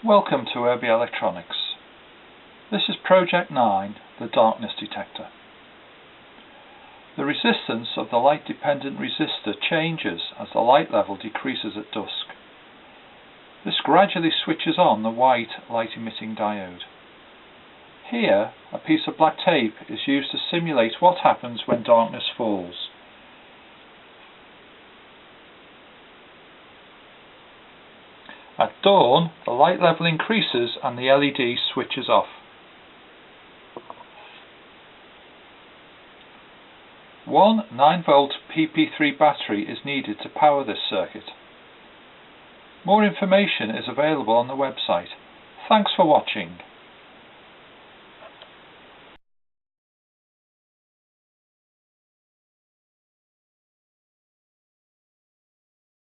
Welcome to Irby Electronics. This is Project 9, the darkness detector. The resistance of the light-dependent resistor changes as the light level decreases at dusk. This gradually switches on the white light-emitting diode. Here, a piece of black tape is used to simulate what happens when darkness falls. At dawn, the light level increases and the LED switches off. One 9-volt PP3 battery is needed to power this circuit. More information is available on the website. Thanks for watching.